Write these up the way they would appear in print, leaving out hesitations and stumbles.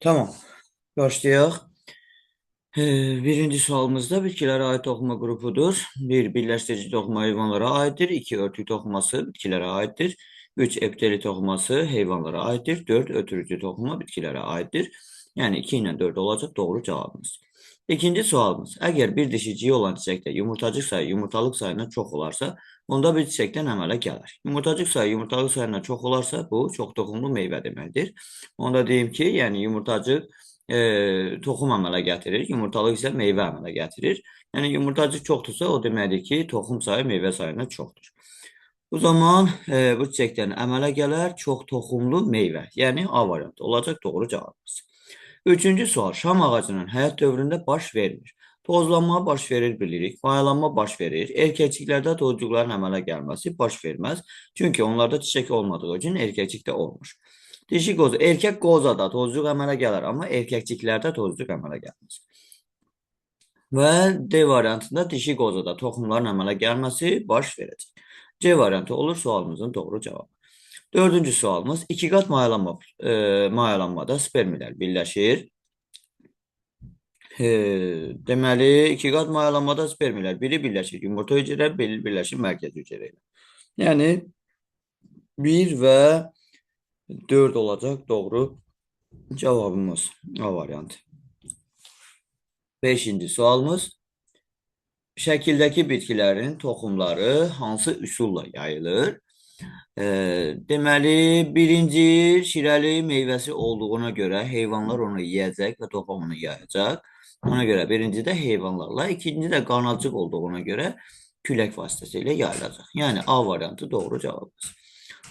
Tamam. Başlayaq. Birinci sualımızda bitkilərə aid toxuma qrupudur. Bir, birləşdirici toxuma heyvanlara aiddir. İki, örtük toxuması bitkilərə aiddir. Üç, epiteli toxuması heyvanlara aiddir. Dörd, ötürücü toxuma bitkilərə aiddir. Yəni 2 ilə 4 olacaq doğru cavabımız. İkinci sualımız. Əgər bir dişiciyi olan çiçəkdə yumurtacıq sayı yumurtalıq sayından çox olarsa, onda bir çiçəkdən əmələ gələr. Yumurtacıq sayı yumurtalıq sayından çox olarsa, bu çox toxumlu meyvə deməkdir. Onda deyim ki, yəni yumurtacıq toxum əmələ gətirir. Yumurtalıq isə meyvə əmələ gətirir. Yəni yumurtacıq çoxdursa, o deməkdir ki, toxum sayı meyvə sayından çoxdur. Bu zaman bu çiçəkdən əmələ gələr çox toxumlu meyvə. Yəni A variantı olacaq doğru cavabımız. Üçüncü sual. Şam ağacının həyat dövründə baş vermir. Tozlanma baş verir bilirik. Mayalanma baş verir. Erkəkçiklərdə tozcuqların əmələ gəlməsi baş verməz. Çünki onlarda çiçək olmadığı üçün erkəkçik də olmur. Dişi qoza, erkək qozada tozcuq əmələ gələr, amma erkəkçiklərdə tozcuq əmələ gəlməz. Və D variantında dişi qozada toxumların əmələ gəlməsi baş verəcək. C variantı olur sualımızın doğru cavabı. Dördüncü sualımız, iki qat mayalanmada spermilər birləşir. Deməli, iki qat mayalanmada spermilər biri birləşir yumurta hücrə, biri birləşir mərkəz hücrə ilə. Yəni 1 və 4 olacaq doğru cavabımız A variantı. Beşinci sualımız, şəkildəki bitkilərin toxumları hansı üsulla yayılır? Deməli, birinci şirəli meyvəsi olduğuna görə heyvanlar onu yeyəcək və toxumunu yayacaq. Ona görə birinci də heyvanlarla, ikinci də qanadcıq olduğuna görə külək vasitəsilə yayılacaq. Yəni A variantı doğru cavabdır.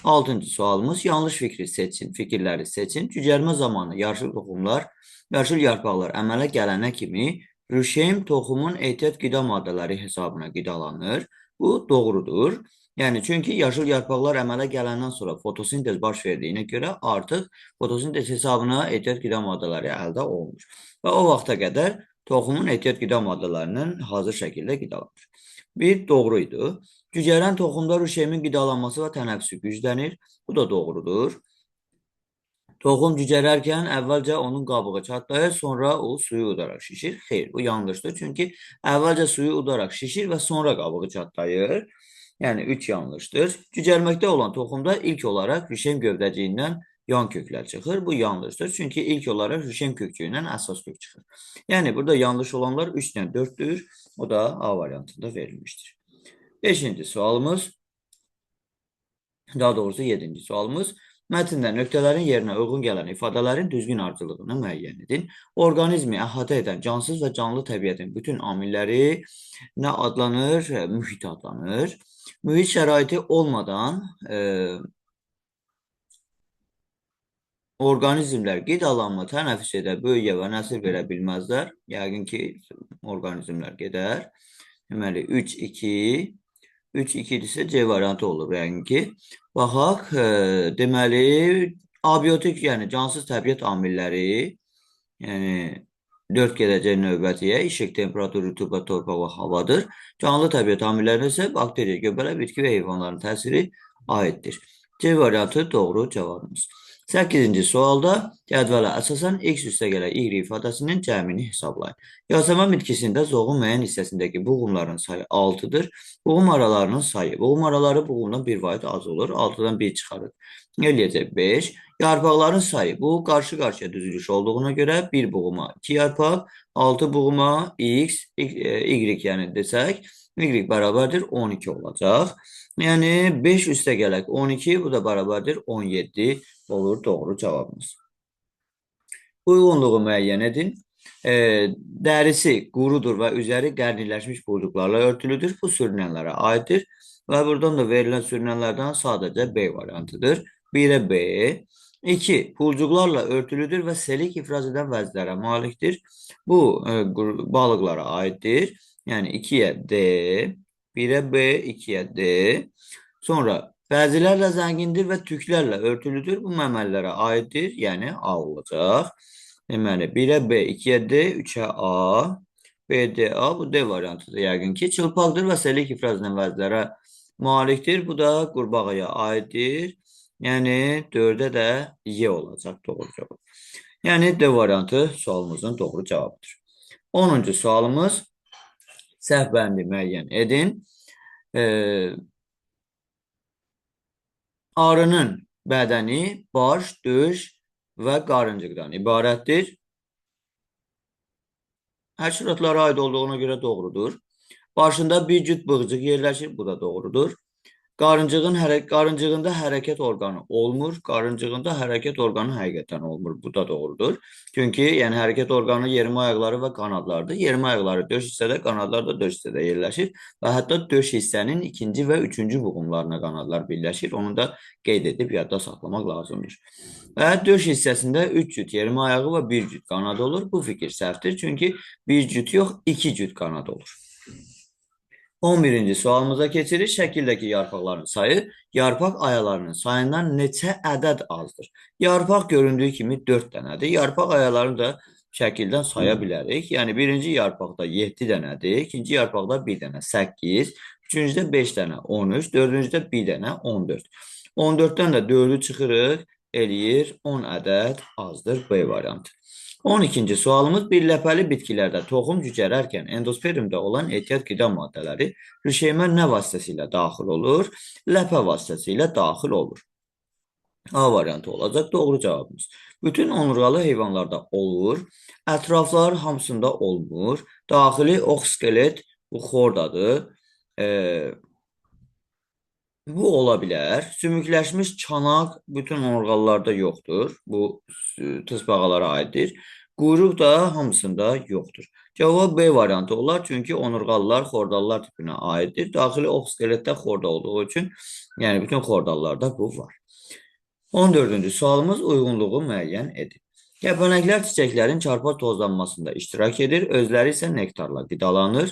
Altıncı sualımız, yanlış fikri seçin, fikirləri seçin. Cücərmə zamanı yaşıl toxumlar, yaşıl yarpaqlar əmələ gələnə kimi rüşeym toxumun ehtiyat qida maddələri hesabına qidalanır. Bu doğrudur. Yəni, çünki yaşıl yarpaqlar əmələ gələndən sonra fotosintez baş verdiyinə görə artıq fotosintez hesabına ehtiyat qida maddələri əldə olunur. Və o vaxta qədər toxumun ehtiyat qida maddələrindən hazır şəkildə qidalanır. Bir, doğruydu. Cücərən toxumda rüşeymin qidalanması və tənəffüsü güclənir. Bu da doğrudur. Toxum cücərərkən əvvəlcə onun qabığı çatlayır, sonra o suyu udaraq şişir. Xeyr, bu yanlışdır. Çünki əvvəlcə suyu udaraq şişir və sonra qabığı çatlayır. Yəni 3 yanlışdır. Cücərməkdə olan toxumda ilk olaraq rüşeym gövdəciyindən yan köklər çıxır. Bu yanlışdır. Çünki ilk olaraq rüşeym kökçüyündən əsas kök çıxır. Yəni burada yanlış olanlar 3 ilə 4'dür. O da A variantında verilmişdir. Beşinci sualımız, daha doğrusu 7-ci sualımız. Mətndə nöqtələrin yerinə uyğun gələn ifadələrin düzgün ardıcıllığını müəyyən edin. Orqanizmi əhatə edən cansız və canlı təbiətin bütün amilləri nə adlanır? Mühit adlanır. Mühit şəraiti olmadan orqanizmlər qidalanma, tənəffüs edə, böyüyə və nəsil verə bilməzlər. Yəqin ki, orqanizmlər gedər. Deməli, 3, 2, 3, 2-dirsə C variantı olur yəqin ki. Baxaq, deməli, abiotik, yəni cansız təbiət amilləri, yəni 4 gedəcək növbətiyə, işıq, temperatur, rütubət, torpaq və havadır. Canlı təbiət amillərinə isə bakteriya, göbələk, bitki və heyvanların təsiri aiddir. C variantı doğru cavabımız. 8-ci sualda cədvələ əsasən x üstəgələk y ifadəsinin cəmini hesablayın. Yasəmən bitkisində zoğun müəyyən hissəsindəki buğumların sayı 6'dır. Buğum aralarının sayı. Buğum araları buğumdan 1 vahid az olur. 6'dan 1 çıxarır. Eləyəcək 5. Yarpaqların sayı. Bu qarşı-qarşıya düzülüş olduğuna görə 1 buğuma 2 yarpaq, 6 buğuma x, y yəni desək, y bərabərdir 12 olacaq. Yəni 5 üstəgələk 12, bu da bərabərdir 17 olur doğru cavabımız. Uyğunluğu müəyyən edin. Dərisi qurudur və üzəri qərniləşmiş buludlarla örtülüdür. Bu sürünənlərə aiddir. Və buradan da verilən sürünənlərdən sadəcə B variantıdır. 1'ə B. 2. Pulcuqlarla örtülüdür və selik ifraz edən vəzlərə malikdir. Bu balıqlara aiddir. Yəni 2'yə D, 1'ə B, 2'yə D. Sonra bəzilərlə zəngindir və tüklərlə örtülüdür. Bu məməlilərə aiddir. Yəni A olacaq. Deməli, 1'ə B, 2'yə D, 3'ə A, B, D, A, bu D variantıdır yəqin ki. Çılpaqdır və selik ifraz edən vəzlərə malikdir. Bu da qurbağaya aiddir. Yəni 4'ə də Y olacaq doğru cavab. Yəni D variantı sualımızın doğru cavabıdır. 10-cu sualımız səhv bəndi müəyyən edin. Arının bədəni baş, döş və qarıncıqdan ibarətdir. Həşeratlara aid olduğuna görə doğrudur. Başında bir cüt bığcıq yerləşir, bu da doğrudur. Qarıncığında hərəkət orqanı olmur. Qarıncığında hərəkət orqanı həqiqətən olmur. Bu da doğrudur. Çünki yəni hərəkət orqanı yermə ayaqları və qanadlardır. Yermə ayaqları döş hissədə, qanadlar da döş hissədə yerləşir və hətta döş hissənin ikinci və üçüncü buğumlarına qanadlar birləşir. Onu da qeyd edib yadda saxlamaq lazımdır. Və döş hissəsində 3 cüt yermə ayağı və 1 cüt qanad olur. Bu fikir səhvdir. Çünki 1 cüt yox, 2 cüt qanad olur. 11-ci sualımıza keçirik. Şəkildəki yarpaqların sayı yarpaq ayalarının sayından neçə ədəd azdır? Yarpaq göründüyü kimi 4 dənədir. Yarpaq ayalarını da şəkildən saya bilərik. Yəni birinci yarpaqda 7 dənədir, ikinci yarpaqda 1 dənə 8, üçüncüdə 5 dənə 13, dördüncüdə 1 dənə 14. 14-dən də 4-ü çıxırıq, eləyir 10 ədəd azdır B variantı. 12-ci sualımız birləpəli bitkilərdə toxum cücərərkən endospermdə olan ehtiyat qida maddələri rişeymə nə vasitəsilə daxil olur? Ləpə vasitəsilə daxil olur. A variantı olacaq doğru cavabımız. Bütün onurğalı heyvanlarda olur. Ətraflar hamısında olmur. Daxili oxskelet bu xordadır. Bu ola bilər. Sümükləşmiş çanaq bütün onurğalılarda yoxdur. Bu tısbağalara aiddir. Quyruq da hamısında yoxdur. Cavab B variantı olar. Çünki onurğalılar xordallar tipinə aiddir. Daxili oxskeletdə xorda olduğu üçün, yəni bütün xordallarda bu var. 14-cü sualımız uyğunluğu müəyyən edin. Kəpənəklər çiçəklərin çarpaz tozlanmasında iştirak edir. Özləri isə nektarla qidalanır.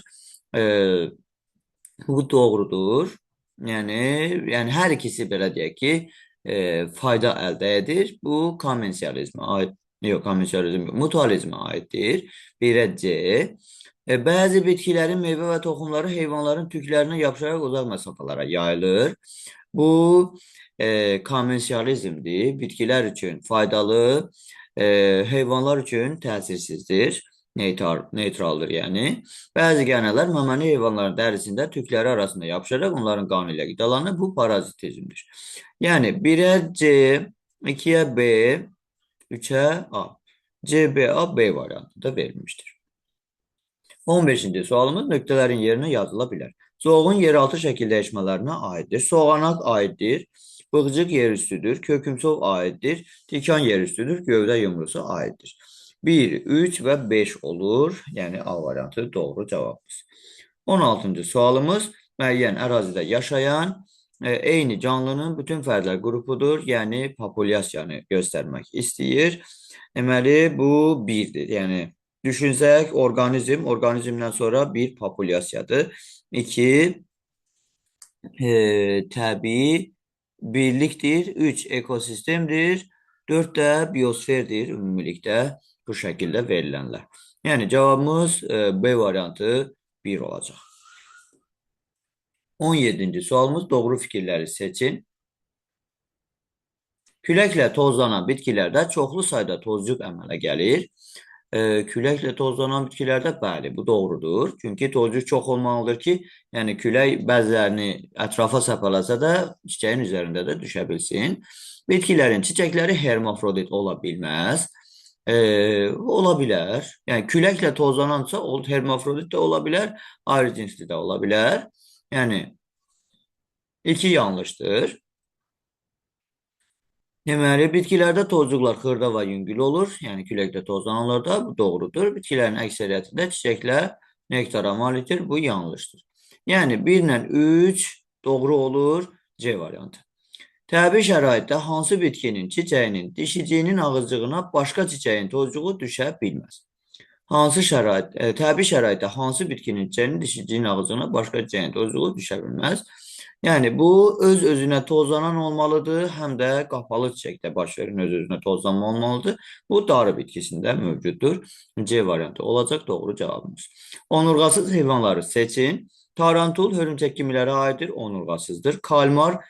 Bu doğrudur. Yəni hər ikisi belə deyək ki, fayda əldə edir. Bu kommersializmə aid, yox, kommersializm yox, mutualizmə aiddir. 1-ə C. Bəzi bitkilərin meyvə və toxumları heyvanların tüklərinə yapışaraq uzaq məsafələrə yayılır. Bu kommersializmdir. Bitkilər üçün faydalı, heyvanlar üçün təsirsizdir. Neytraldır yəni. Bəzi qənələr məməni heyvanların dərisində tükləri arasında yapışaraq onların qanı ilə qidalanır. Bu parazitizmdir. Yəni 1-ə C, 2-yə B, 3-ə A. C, B, A, B variantı da verilmişdir. 15-ci sualımız nöqtələrin yerinə yazıla bilər. Zoğun yeraltı şəkil dəyişmələrinə aiddir. Soğanaq aiddir. Bığcıq yerüstüdür. Kökümsov aiddir. Tikan yerüstüdür. Gövdə yumrusu aiddir. 1, 3 və 5 olur. Yəni A variantı doğru cavabımız. 16-cı sualımız müəyyən ərazidə yaşayan eyni canlının bütün fərdlər qrupudur. Yəni populyasiyanı göstərmək istəyir. Deməli bu 1-dir. Yəni düşünsək orqanizmdən sonra bir populyasiyadır. 2 təbii birlikdir. 3 ekosistemdir. 4 də biosferdir ümumilikdə bu şəkildə verilənlər. Yəni cavabımız B variantı 1 olacaq. 17-ci sualımız doğru fikirləri seçin. Küləklə tozlanan bitkilərdə çoxlu sayda tozcuq əmələ gəlir. Küləklə tozlanan bitkilərdə bəli, bu doğrudur. Çünki tozcuq çox olmalıdır ki, yəni külək bəzilərini ətrafa səpələsə də çiçəyin üzərində də düşə bilsin. Bitkilərin çiçəkləri hermafrodit ola bilməz. Ola bilər. Yəni küləklə tozlanansa hermafrodit də ola bilər, ayrı cinsli də ola bilər. Yəni 2 yanlışdır. Deməli, bitkilərdə tozcuqlar xırda və yüngül olur. Yəni küləklə tozlananlarda bu doğrudur. Bitkilərin əksəriyyətində çiçəklər nektara malikdir. Bu yanlışdır. Yəni 1 ilə 3 doğru olur. C variantı. Təbii şəraitdə hansı bitkinin çiçəyinin dişiciyinin ağızcığına başqa çiçəyin tozcuğu düşə bilməz? Təbii şəraitdə hansı bitkinin çiçəyinin dişiciyinin ağızcığına başqa çiçəyin tozcuğu düşə bilməz? Yəni bu öz-özünə tozlanan olmalıdır, həm də qapalı çiçəkdə baş verən öz-özünə tozlanma olmalıdır. Bu darı bitkisində mövcuddur. C variantı olacaq doğru cavabımız. Onurğasız heyvanları seçin. Tarantul hörümçək kimilərə aiddir, onurğasızdır. Kalmar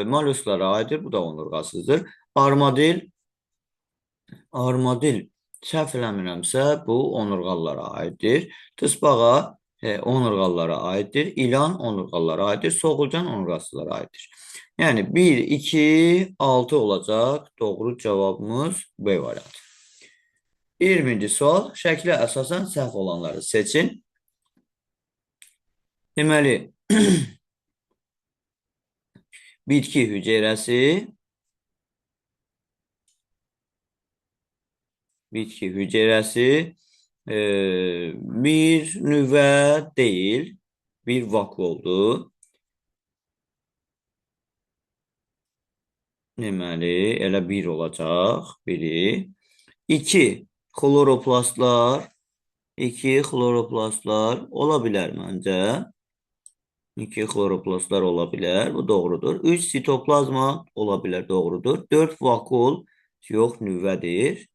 mollusklara aiddir, bu da onurğasızdır. Armadil Armadil səhv eləmirəmsə bu onurğalılara aiddir. Tısbağa onurğalılara aiddir. İlan onurğalılara aiddir. Soğulcan onurğasılara aiddir. Yəni 1, 2, 6 olacaq. Doğru cavabımız B variantı. 20-ci sual. Şəklə əsasən səhv olanları seçin. Deməli, bitki hüceyrəsi bir nüvə deyil, bir vakuoldur. Deməli, elə bir olacaq, biri. 2 xloroplastlar ola bilər məncə. 2 xloroplastlar ola bilər, bu doğrudur. 3 sitoplazma ola bilər, doğrudur. 4 vakuol, yox, nüvədir.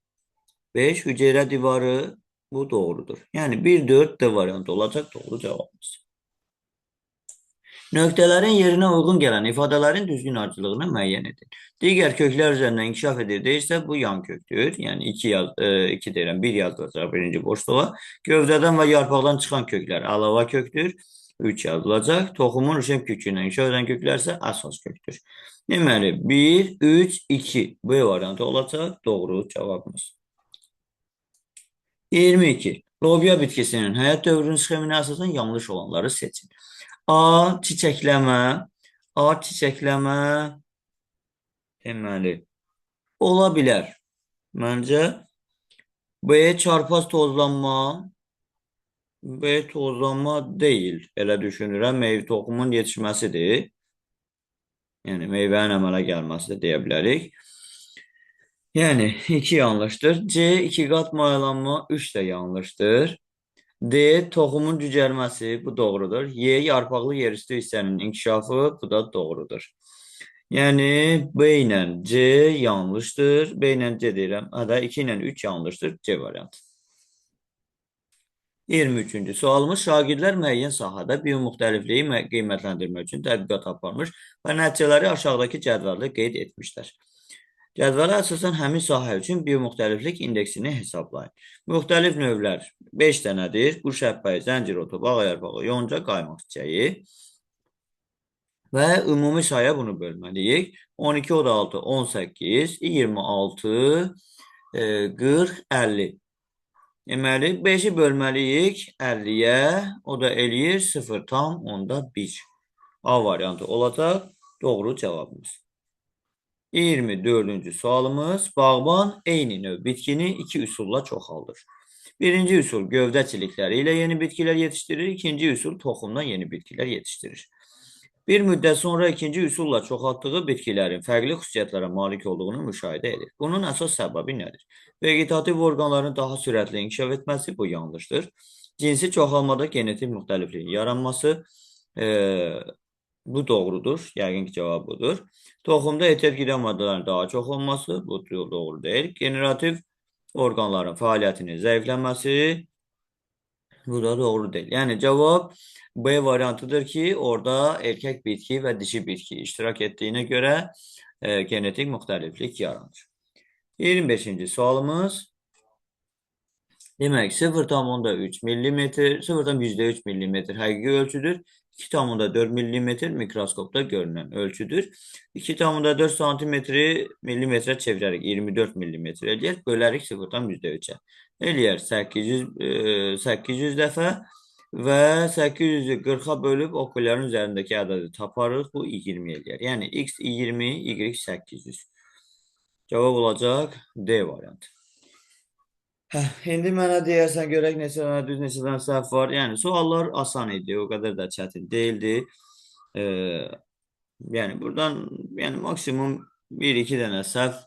5 hüceyrə divarı, bu doğrudur. Yəni 1, 4 D variantı olacaq doğru cavabımız. Nöqtələrin yerinə uyğun gələn ifadələrin düzgün ardıcıllığını müəyyən edin. Digər köklər üzərindən inkişaf edir deyirsə, bu yan kökdür. Yəni 2 deyirəm, 1 yazılacaq birinci boşluğa. Gövdədən və yarpaqdan çıxan köklər əlavə kökdür. 3 yazılacaq. Toxumun rüşem kökü ilə inkişaf edən köklər isə əsas kökdür. Deməli, 1, 3, 2 B variantı olacaq doğru cavabımız. 22. Lobya bitkisinin həyat dövrünün sxeminə əsasən yanlış olanları seçin. A. Çiçəkləmə. Deməli, ola bilər. Məncə B. Çarpaz tozlanma. B. Tozlanma deyil. Elə düşünürəm. Meyvə toxumun yetişməsidir. Yəni, meyvənin əmələ gəlməsi də deyə bilərik. Yəni, 2 yanlışdır. C. 2 qat mayalanma 3 də yanlışdır. D. Toxumun cücərməsi, bu doğrudur. Y. Yarpaqlı yerüstü hissənin inkişafı, bu da doğrudur. Yəni B ilə C yanlışdır. B ilə C deyirəm. Hədə 2 ilə 3 yanlışdır. C variantı. 23-cü sualımız şagirdlər müəyyən sahədə biomüxtəlifliyi qiymətləndirmək üçün tədqiqat aparmış və nəticələri aşağıdakı cədvəldə qeyd etmişlər. Cədvələ əsasən həmin sahə üçün biomüxtəliflik indeksini hesablayın. Müxtəlif növlər 5 dənədir. Quş həpbəyi, zəncir otu, bağ yarpağı, yonca, qaymaq çiçəyi. Və ümumi sayı bunu bölməliyik. 12, o da 6, 18, 26, 40, 50. Deməli, 5-i bölməliyik 50-yə, o da eləyir 0,1. A variantı olacaq doğru cavabımız. 24-cü sualımız, bağban eyni növ bitkini 2 üsulla çoxaldır. Birinci üsul gövdə çilikləri ilə yeni bitkilər yetişdirir, ikinci üsul toxumdan yeni bitkilər yetişdirir. Bir müddət sonra ikinci üsulla çoxaltdığı bitkilərin fərqli xüsusiyyətlərə malik olduğunu müşahidə edir. Bunun əsas səbəbi nədir? Vegetativ orqanların daha sürətli inkişaf etməsi, bu yanlışdır. Cinsi çoxalmada genetik müxtəlifliyin yaranması, bu doğrudur. Yəqin ki, cavab budur. Toxumda eter qida maddələrin daha çox olması, bu doğru deyil. Generativ orqanların fəaliyyətinin zəiflənməsi, bu da doğru deyil. Yəni, cavab B variantıdır ki, orada erkək bitki və dişi bitki iştirak etdiyinə görə genetik müxtəliflik yaranır. 25-ci sualımız. Demək, 0,3 mm, 0,3 mm həqiqi ölçüdür. 2,4 mm mikroskopda görünən ölçüdür. 2,4 cm millimetrə çevirərik. 24 mm eləyər. Bölərik 0,3-ə. Eləyər 800 dəfə və 800-ü 40-a bölüb okulların üzərindəki ədədi taparıq. Bu 20 eləyər. Yəni x 20, y 800. Cavab olacaq D variantı. İndi mənə deyərsən, görək neçə dənə düz, neçə dənə səhv var. Yəni, suallar asan idi, o qədər də çətin deyildi. Yəni, buradan maksimum 1-2 dənə səhv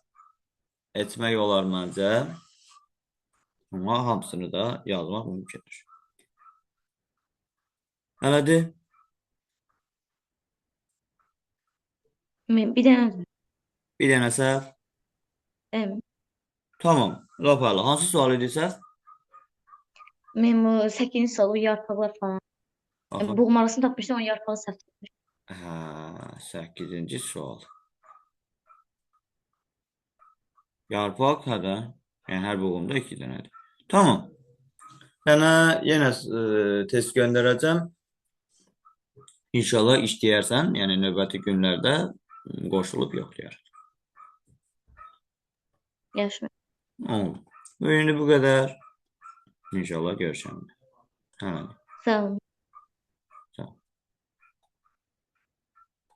etmək olar məncə. Amma hamısını da yazmaq mümkündür. Elədir? Bir dənə. Bir dənə səhv. Tamam, qapalı. Hansı sual idi səhv? Mən bu 8-ci sualı yarpaqlar falan. Boğmarasını tapmışdım, o yarpağı səhv etmişdim. 8-ci sual. Yarpaq hədə. Yəni hər boğumda 2 dənədir. Tamam. Sənə yenə test göndərəcəm. İnşallah işləyərsən, yəni növbəti günlərdə qoşulub yoxlayar. Görüşmək. Oldu. Bu günlük bu qədər. İnşallah görüşərik. Hə. Sağ olun.